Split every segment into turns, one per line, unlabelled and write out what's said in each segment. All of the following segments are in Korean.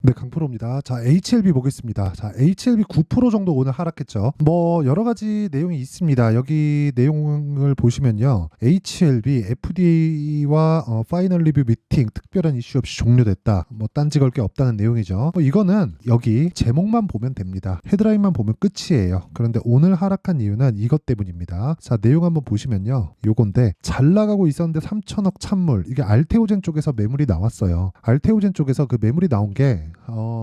네, 강프로입니다. 자, HLB 보겠습니다. 자, HLB 9% 정도 오늘 하락했죠. 뭐 여러 가지 내용이 있습니다. 여기 내용을 보시면요. HLB FDA와 파이널 리뷰 미팅 특별한 이슈 없이 종료됐다. 뭐 딴지 걸 게 없다는 내용이죠. 이거는 여기 제목만 보면 됩니다. 헤드라인만 보면 끝이에요. 그런데 오늘 하락한 이유는 이것 때문입니다. 자, 내용 한번 보시면요. 요건데 잘 나가고 있었는데 3천억 찬물. 이게 알테오젠 쪽에서 매물이 나왔어요. 알테오젠 쪽에서 그 매물이 나온 게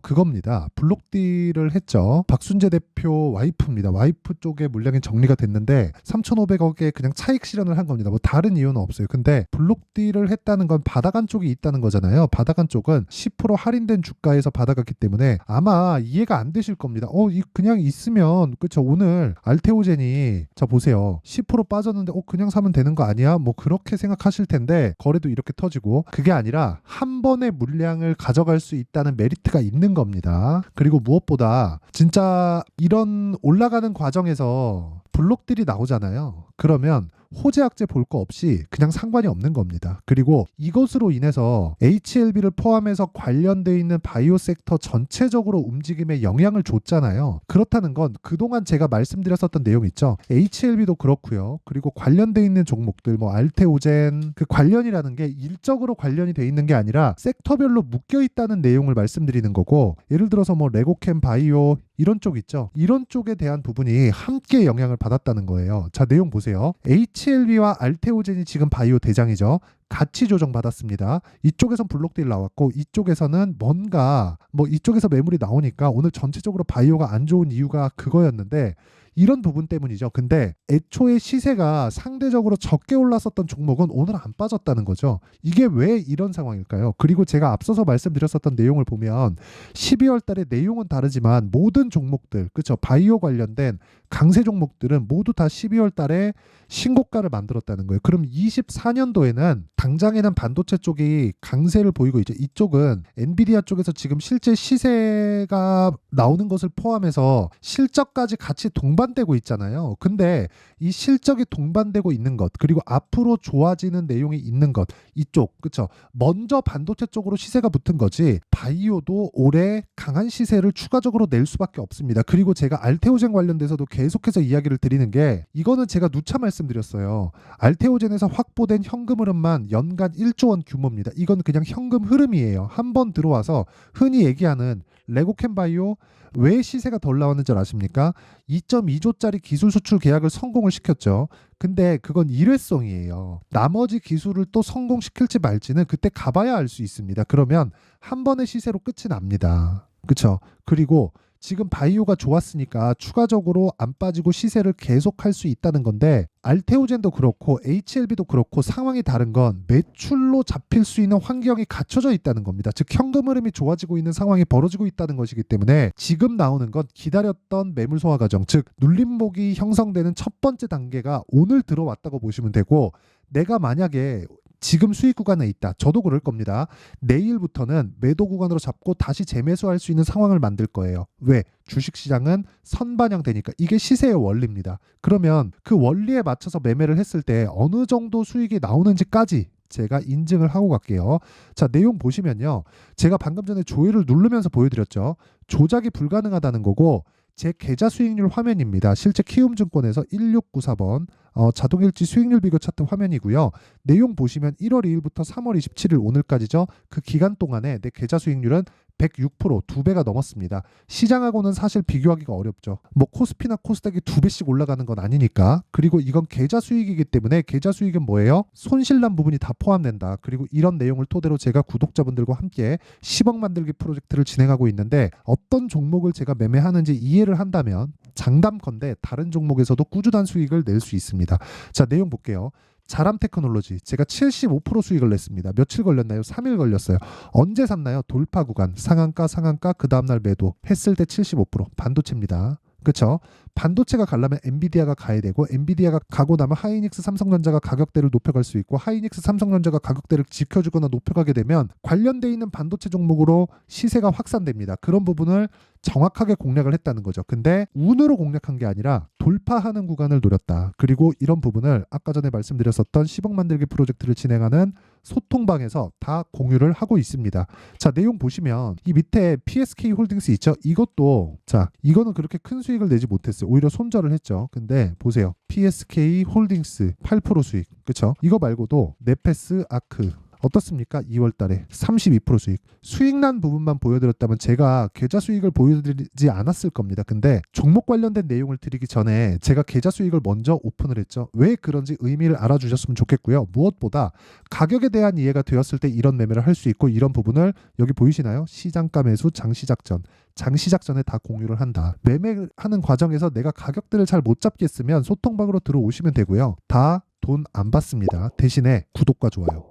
그겁니다. 블록딜을 했죠. 박순재 대표 와이프입니다. 와이프 쪽에 물량이 정리가 됐는데 3,500억에 그냥 차익 실현을 한 겁니다. 뭐 다른 이유는 없어요. 근데 블록딜을 했다는 건 받아간 쪽이 있다는 거잖아요. 받아간 쪽은 10% 할인된 주가에서 받아갔기 때문에 아마 이해가 안 되실 겁니다. 그냥 있으면 그쵸. 오늘 알테오젠이 자 보세요. 10% 빠졌는데 그냥 사면 되는 거 아니야? 뭐 그렇게 생각하실 텐데 거래도 이렇게 터지고 그게 아니라 한 번에 물량을 가져갈 수 있다는 메리트가 있는 겁니다. 그리고 무엇보다 진짜 이런 올라가는 과정에서 블록들이 나오잖아요. 그러면 호재악재 볼 거 없이 그냥 상관이 없는 겁니다. 그리고 이것으로 인해서 HLB를 포함해서 관련돼 있는 바이오 섹터 전체적으로 움직임에 영향을 줬잖아요. 그렇다는 건 그동안 제가 말씀드렸었던 내용 있죠. HLB도 그렇고요. 그리고 관련돼 있는 종목들 뭐 알테오젠 그 관련이라는 게 일적으로 관련이 돼 있는 게 아니라 섹터별로 묶여 있다는 내용을 말씀드리는 거고 예를 들어서 뭐 레고캠 바이오 이런 쪽 있죠. 이런 쪽에 대한 부분이 함께 영향을 받았다는 거예요. 자, 내용 보세요. HLB와 알테오젠이 지금 바이오 대장이죠. 가치 조정 받았습니다. 이쪽에선 블록딜 나왔고 이쪽에서는 뭔가 뭐 이쪽에서 매물이 나오니까 오늘 전체적으로 바이오가 안 좋은 이유가 그거였는데 이런 부분 때문이죠. 근데 애초에 시세가 상대적으로 적게 올랐었던 종목은 오늘 안 빠졌다는 거죠. 이게 왜 이런 상황일까요? 그리고 제가 앞서서 말씀드렸었던 내용을 보면 12월 달에 내용은 다르지만 모든 종목들, 그렇죠? 바이오 관련된 강세 종목들은 모두 다 12월 달에 신고가를 만들었다는 거예요. 그럼 24년도에는 당장에는 반도체 쪽이 강세를 보이고 있죠. 이쪽은 엔비디아 쪽에서 지금 실제 시세가 나오는 것을 포함해서 실적까지 같이 동반되고 있잖아요. 근데 이 실적이 동반되고 있는 것 그리고 앞으로 좋아지는 내용이 있는 것 이쪽 그쵸 먼저 반도체 쪽으로 시세가 붙은 거지 바이오도 올해 강한 시세를 추가적으로 낼 수밖에 없습니다. 그리고 제가 알테오젠 관련돼서도 계속해서 이야기를 드리는 게 이거는 제가 누차 말씀드렸어요. 알테오젠에서 확보된 현금 흐름만 연간 1조 원 규모입니다. 이건 그냥 현금 흐름이에요. 한 번 들어와서 흔히 얘기하는 레고캠 바이오 왜 시세가 덜 나왔는 줄 아십니까? 2.2조짜리 기술 수출 계약을 성공을 시켰죠. 근데 그건 일회성이에요. 나머지 기술을 또 성공시킬지 말지는 그때 가봐야 알 수 있습니다. 그러면 한 번의 시세로 끝이 납니다. 그쵸? 그리고 지금 바이오가 좋았으니까 추가적으로 안 빠지고 시세를 계속할 수 있다는 건데 알테오젠도 그렇고 HLB도 그렇고 상황이 다른 건 매출로 잡힐 수 있는 환경이 갖춰져 있다는 겁니다. 즉 현금 흐름이 좋아지고 있는 상황이 벌어지고 있다는 것이기 때문에 지금 나오는 건 기다렸던 매물 소화 과정 즉 눌림목이 형성되는 첫 번째 단계가 오늘 들어왔다고 보시면 되고 내가 만약에 지금 수익 구간에 있다. 저도 그럴 겁니다. 내일부터는 매도 구간으로 잡고 다시 재매수할 수 있는 상황을 만들 거예요. 왜? 주식시장은 선반영되니까 이게 시세의 원리입니다. 그러면 그 원리에 맞춰서 매매를 했을 때 어느 정도 수익이 나오는지까지 제가 인증을 하고 갈게요. 자, 내용 보시면요. 제가 방금 전에 조회를 누르면서 보여드렸죠. 조작이 불가능하다는 거고 제 계좌 수익률 화면입니다. 실제 키움증권에서 1694번 자동일지 수익률 비교 차트 화면이고요. 내용 보시면 1월 2일부터 3월 27일 오늘까지죠. 그 기간 동안에 내 계좌 수익률은 106% 2배가 넘었습니다. 시장하고는 사실 비교하기가 어렵죠. 뭐 코스피나 코스닥이 2배씩 올라가는 건 아니니까. 그리고 이건 계좌 수익이기 때문에 계좌 수익은 뭐예요? 손실난 부분이 다 포함된다. 그리고 이런 내용을 토대로 제가 구독자분들과 함께 10억 만들기 프로젝트를 진행하고 있는데 어떤 종목을 제가 매매하는지 이해를 한다면 장담컨대 다른 종목에서도 꾸준한 수익을 낼 수 있습니다. 자, 내용 볼게요. 자람 테크놀로지 제가 75% 수익을 냈습니다. 며칠 걸렸나요? 3일 걸렸어요. 언제 샀나요? 돌파 구간 상한가 그 다음날 매도 했을 때 75% 반도체입니다. 그쵸? 반도체가 가려면 엔비디아가 가야 되고 엔비디아가 가고 나면 하이닉스 삼성전자가 가격대를 높여갈 수 있고 하이닉스 삼성전자가 가격대를 지켜주거나 높여가게 되면 관련돼 있는 반도체 종목으로 시세가 확산됩니다. 그런 부분을 정확하게 공략을 했다는 거죠. 근데 운으로 공략한 게 아니라 돌파하는 구간을 노렸다. 그리고 이런 부분을 아까 전에 말씀드렸었던 10억 만들기 프로젝트를 진행하는 소통방에서 다 공유를 하고 있습니다. 자, 내용 보시면 이 밑에 PSK 홀딩스 있죠? 이것도 자, 이거는 그렇게 큰 수익을 내지 못했어요. 오히려 손절을 했죠. 근데 보세요. PSK 홀딩스 8% 수익. 그쵸? 이거 말고도 네페스 아크 어떻습니까? 2월 달에 32% 수익. 수익 난 부분만 보여드렸다면 제가 계좌 수익을 보여드리지 않았을 겁니다. 근데 종목 관련된 내용을 드리기 전에 제가 계좌 수익을 먼저 오픈을 했죠. 왜 그런지 의미를 알아주셨으면 좋겠고요. 무엇보다 가격에 대한 이해가 되었을 때 이런 매매를 할 수 있고 이런 부분을 여기 보이시나요? 시장가 매수, 장시작전. 장시작전에 다 공유를 한다. 매매하는 과정에서 내가 가격들을 잘 못 잡겠으면 소통방으로 들어오시면 되고요. 다 돈 안 받습니다. 대신에 구독과 좋아요.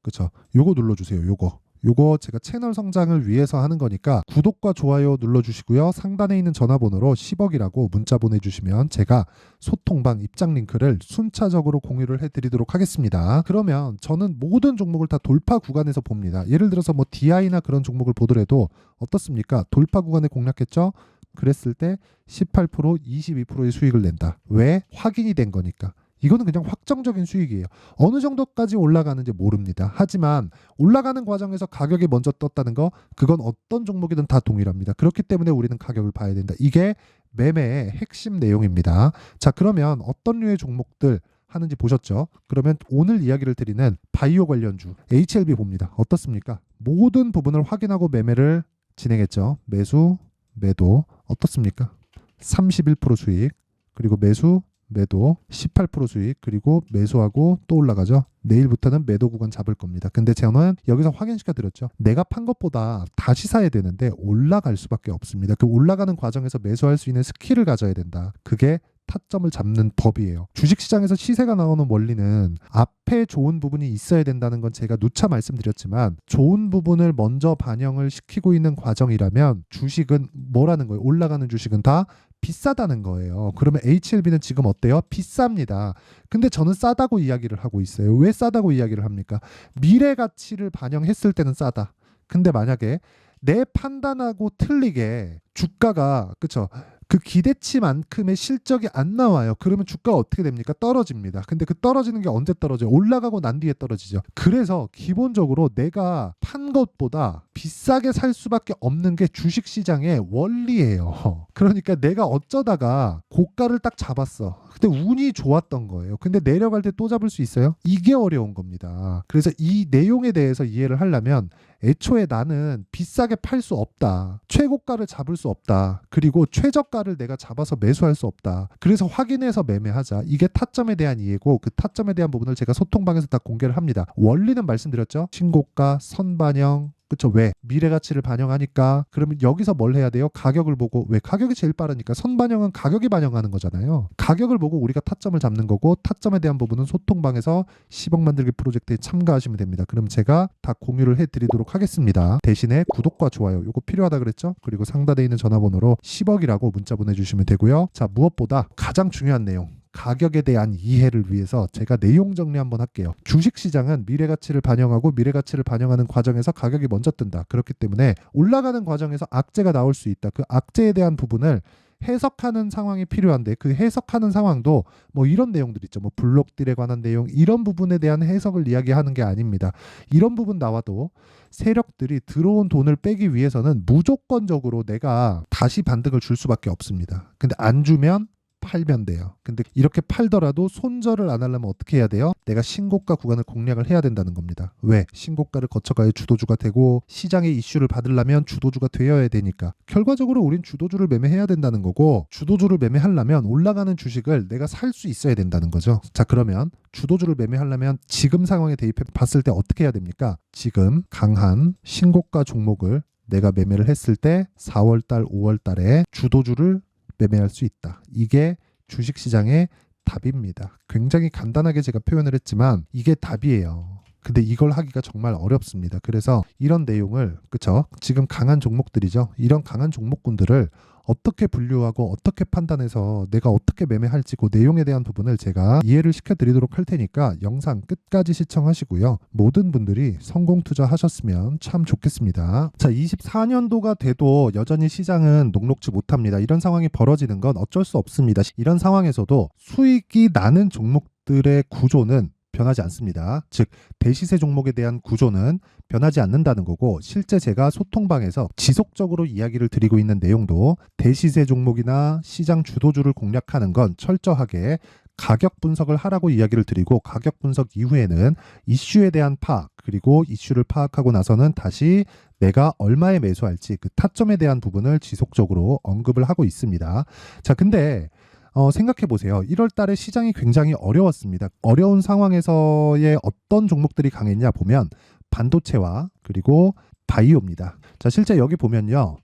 그쵸? 요거 눌러주세요. 요거 제가 채널 성장을 위해서 하는 거니까 구독과 좋아요 눌러주시고요. 상단에 있는 전화번호로 10억이라고 문자 보내주시면 제가 소통방 입장 링크를 순차적으로 공유를 해드리도록 하겠습니다. 그러면 저는 모든 종목을 다 돌파 구간에서 봅니다. 예를 들어서 뭐 DI나 그런 종목을 보더라도 어떻습니까? 돌파 구간에 공략했죠? 그랬을 때 18%, 22%의 수익을 낸다. 왜? 확인이 된 거니까. 이거는 그냥 확정적인 수익이에요. 어느 정도까지 올라가는지 모릅니다. 하지만 올라가는 과정에서 가격이 먼저 떴다는 거, 그건 어떤 종목이든 다 동일합니다. 그렇기 때문에 우리는 가격을 봐야 된다. 이게 매매의 핵심 내용입니다. 자, 그러면 어떤 류의 종목들 하는지 보셨죠? 그러면 오늘 이야기를 드리는 바이오 관련주 HLB 봅니다. 어떻습니까? 모든 부분을 확인하고 매매를 진행했죠. 매수, 매도 어떻습니까? 31% 수익, 그리고 매수, 매도 18% 수익, 그리고 매수하고 또 올라가죠. 내일부터는 매도 구간 잡을 겁니다. 근데 저는 여기서 확인시켜 드렸죠. 내가 판 것보다 다시 사야 되는데 올라갈 수밖에 없습니다. 그 올라가는 과정에서 매수할 수 있는 스킬을 가져야 된다. 그게 타점을 잡는 법이에요. 주식시장에서 시세가 나오는 원리는 앞에 좋은 부분이 있어야 된다는 건 제가 누차 말씀드렸지만 좋은 부분을 먼저 반영을 시키고 있는 과정이라면 주식은 뭐라는 거예요? 올라가는 주식은 다 비싸다는 거예요. 그러면 HLB는 지금 어때요? 비쌉니다. 근데 저는 싸다고 이야기를 하고 있어요. 왜 싸다고 이야기를 합니까? 미래 가치를 반영했을 때는 싸다. 근데 만약에 내 판단하고 틀리게 주가가 그쵸? 그 기대치만큼의 실적이 안 나와요. 그러면 주가가 어떻게 됩니까? 떨어집니다. 근데 그 떨어지는 게 언제 떨어져요? 올라가고 난 뒤에 떨어지죠. 그래서 기본적으로 내가 판 것보다 비싸게 살 수밖에 없는 게 주식시장의 원리예요. 그러니까 내가 어쩌다가 고가를 딱 잡았어. 근데 운이 좋았던 거예요. 근데 내려갈 때 또 잡을 수 있어요? 이게 어려운 겁니다. 그래서 이 내용에 대해서 이해를 하려면 애초에 나는 비싸게 팔 수 없다. 최고가를 잡을 수 없다. 그리고 최저가를 내가 잡아서 매수할 수 없다. 그래서 확인해서 매매하자. 이게 타점에 대한 이해고 그 타점에 대한 부분을 제가 소통방에서 다 공개를 합니다. 원리는 말씀드렸죠. 신고가, 선반영, 그쵸? 왜? 미래 가치를 반영하니까. 그러면 여기서 뭘 해야 돼요? 가격을 보고. 왜? 가격이 제일 빠르니까. 선반영은 가격이 반영하는 거잖아요. 가격을 보고 우리가 타점을 잡는 거고 타점에 대한 부분은 소통방에서 10억 만들기 프로젝트에 참가하시면 됩니다. 그럼 제가 다 공유를 해드리도록 하겠습니다. 대신에 구독과 좋아요 요거 필요하다 그랬죠? 그리고 상단에 있는 전화번호로 10억이라고 문자 보내주시면 되고요. 자, 무엇보다 가장 중요한 내용, 가격에 대한 이해를 위해서 제가 내용 정리 한번 할게요. 주식시장은 미래가치를 반영하고 미래가치를 반영하는 과정에서 가격이 먼저 뜬다. 그렇기 때문에 올라가는 과정에서 악재가 나올 수 있다. 그 악재에 대한 부분을 해석하는 상황이 필요한데 그 해석하는 상황도 뭐 이런 내용들 있죠. 뭐 블록딜에 관한 내용 이런 부분에 대한 해석을 이야기하는 게 아닙니다. 이런 부분 나와도 세력들이 들어온 돈을 빼기 위해서는 무조건적으로 내가 다시 반등을 줄 수밖에 없습니다. 근데 안 주면 팔면 돼요. 근데 이렇게 팔더라도 손절을 안 하려면 어떻게 해야 돼요? 내가 신고가 구간을 공략을 해야 된다는 겁니다. 왜? 신고가를 거쳐가야 주도주가 되고 시장의 이슈를 받으려면 주도주가 되어야 되니까. 결과적으로 우린 주도주를 매매해야 된다는 거고 주도주를 매매하려면 올라가는 주식을 내가 살 수 있어야 된다는 거죠. 자, 그러면 주도주를 매매하려면 지금 상황에 대입해 봤을 때 어떻게 해야 됩니까? 지금 강한 신고가 종목을 내가 매매를 했을 때 4월달, 5월달에 주도주를 매매할 수 있다. 이게 주식시장의 답입니다. 굉장히 간단하게 제가 표현을 했지만 이게 답이에요. 근데 이걸 하기가 정말 어렵습니다. 그래서 이런 내용을 그쵸? 지금 강한 종목들이죠. 이런 강한 종목군들을 어떻게 분류하고 어떻게 판단해서 내가 어떻게 매매할지 그 내용에 대한 부분을 제가 이해를 시켜드리도록 할 테니까 영상 끝까지 시청하시고요. 모든 분들이 성공 투자하셨으면 참 좋겠습니다. 자, 24년도가 돼도 여전히 시장은 녹록지 못합니다. 이런 상황이 벌어지는 건 어쩔 수 없습니다. 이런 상황에서도 수익이 나는 종목들의 구조는 변하지 않습니다. 즉 대시세 종목에 대한 구조는 변하지 않는다는 거고, 실제 제가 소통방에서 지속적으로 이야기를 드리고 있는 내용도 대시세 종목이나 시장 주도주를 공략하는 건 철저하게 가격 분석을 하라고 이야기를 드리고, 가격 분석 이후에는 이슈에 대한 파악, 그리고 이슈를 파악하고 나서는 다시 내가 얼마에 매수할지 그 타점에 대한 부분을 지속적으로 언급을 하고 있습니다. 자, 근데 생각해 보세요. 1월 달에 시장이 굉장히 어려웠습니다. 어려운 상황에서의 어떤 종목들이 강했냐 보면 반도체와 그리고 바이오입니다. 자, 실제 여기 보면요.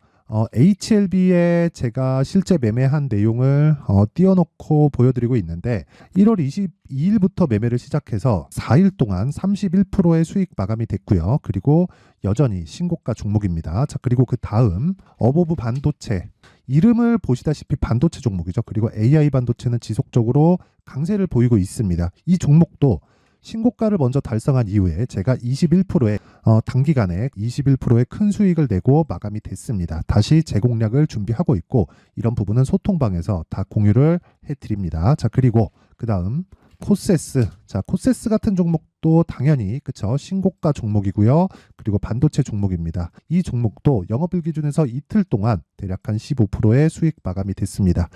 HLB에 제가 실제 매매한 내용을 띄워놓고 보여드리고 있는데, 1월 22일부터 매매를 시작해서 4일 동안 31%의 수익 마감이 됐고요. 그리고 여전히 신고가 종목입니다. 자, 그리고 그 다음 어보브 반도체, 이름을 보시다시피 반도체 종목이죠. 그리고 AI 반도체는 지속적으로 강세를 보이고 있습니다. 이 종목도 신고가를 먼저 달성한 이후에 제가 21%의 단기간에 21%의 큰 수익을 내고 마감이 됐습니다. 다시 재공략을 준비하고 있고, 이런 부분은 소통방에서 다 공유를 해드립니다. 자, 그리고 그 다음 코세스. 자, 코세스 같은 종목도 당연히 그쵸, 신고가 종목이고요. 그리고 반도체 종목입니다. 이 종목도 영업일 기준에서 이틀 동안 대략 한 15%의 수익 마감이 됐습니다.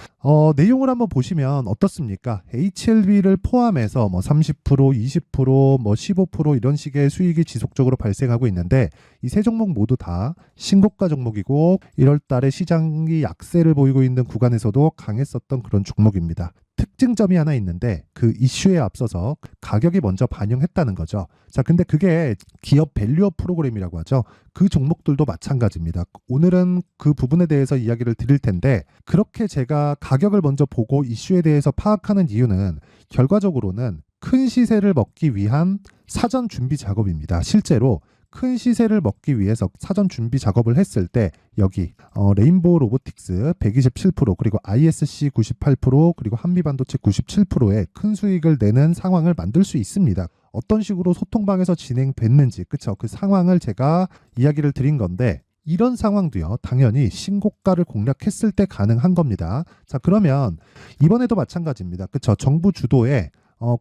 내용을 한번 보시면 어떻습니까? HLB를 포함해서 뭐 30%, 20%, 뭐 15% 이런 식의 수익이 지속적으로 발생하고 있는데, 이 세 종목 모두 다 신고가 종목이고 1월 달에 시장이 약세를 보이고 있는 구간에서도 강했었던 그런 종목입니다. 특징점이 하나 있는데, 그 이슈에 앞서서 가격이 먼저 반영했다는 거죠. 자, 근데 그게 기업 밸류업 프로그램이라고 하죠. 그 종목들도 마찬가지입니다. 오늘은 그 부분에 대해서 이야기를 드릴 텐데, 그렇게 제가 가격을 먼저 보고 이슈에 대해서 파악하는 이유는 결과적으로는 큰 시세를 먹기 위한 사전 준비 작업입니다. 실제로 큰 시세를 먹기 위해서 사전 준비 작업을 했을 때 여기 레인보우 로보틱스 127%, 그리고 ISC 98%, 그리고 한미반도체 97%의 큰 수익을 내는 상황을 만들 수 있습니다. 어떤 식으로 소통방에서 진행됐는지, 그쵸? 그 상황을 제가 이야기를 드린 건데, 이런 상황도요, 당연히 신고가를 공략했을 때 가능한 겁니다. 자, 그러면 이번에도 마찬가지입니다. 그쵸? 정부 주도의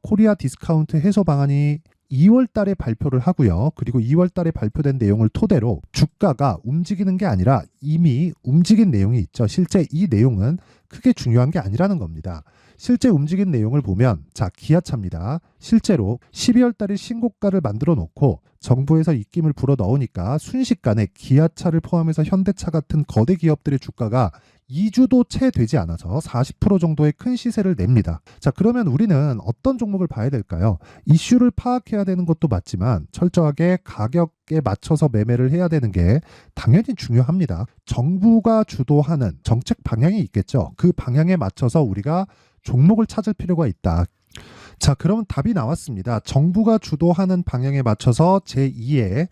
코리아 디스카운트 해소 방안이 2월 달에 발표를 하고요. 그리고 2월 달에 발표된 내용을 토대로 주가가 움직이는 게 아니라 이미 움직인 내용이 있죠. 실제 이 내용은 크게 중요한 게 아니라는 겁니다. 실제 움직인 내용을 보면, 자, 기아차입니다. 실제로 12월 달에 신고가를 만들어 놓고 정부에서 입김을 불어 넣으니까 순식간에 기아차를 포함해서 현대차 같은 거대 기업들의 주가가 2주도 채 되지 않아서 40% 정도의 큰 시세를 냅니다. 자, 그러면 우리는 어떤 종목을 봐야 될까요? 이슈를 파악해야 되는 것도 맞지만 철저하게 가격에 맞춰서 매매를 해야 되는 게 당연히 중요합니다. 정부가 주도하는 정책 방향이 있겠죠. 그 방향에 맞춰서 우리가 종목을 찾을 필요가 있다. 자, 그러면 답이 나왔습니다. 정부가 주도하는 방향에 맞춰서 제2의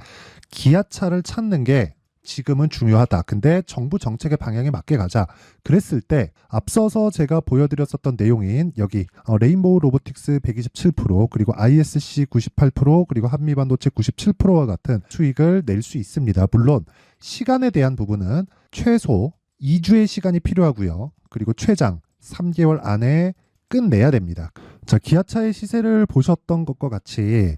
기아차를 찾는 게 지금은 중요하다. 근데 정부 정책의 방향에 맞게 가자. 그랬을 때 앞서서 제가 보여드렸었던 내용인 여기 레인보우 로보틱스 127%, 그리고 ISC 98%, 그리고 한미반도체 97%와 같은 수익을 낼 수 있습니다. 물론 시간에 대한 부분은 최소 2주의 시간이 필요하고요. 그리고 최장 3개월 안에 끝내야 됩니다. 자, 기아차의 시세를 보셨던 것과 같이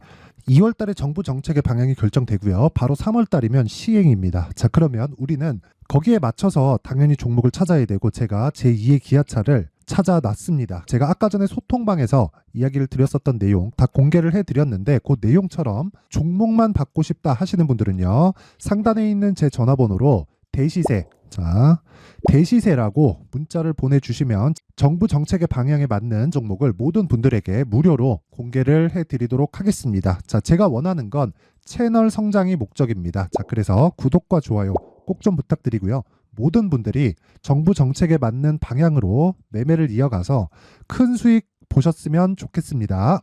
2월 달에 정부 정책의 방향이 결정되고요. 바로 3월 달이면 시행입니다. 자, 그러면 우리는 거기에 맞춰서 당연히 종목을 찾아야 되고, 제가 제2의 기아차를 찾아놨습니다. 제가 아까 전에 소통방에서 이야기를 드렸었던 내용 다 공개를 해드렸는데, 그 내용처럼 종목만 받고 싶다 하시는 분들은요, 상단에 있는 제 전화번호로 대시세, 자, 대시세라고 문자를 보내주시면 정부 정책의 방향에 맞는 종목을 모든 분들에게 무료로 공개를 해드리도록 하겠습니다. 자, 제가 원하는 건 채널 성장이 목적입니다. 자, 그래서 구독과 좋아요 꼭 좀 부탁드리고요. 모든 분들이 정부 정책에 맞는 방향으로 매매를 이어가서 큰 수익 보셨으면 좋겠습니다.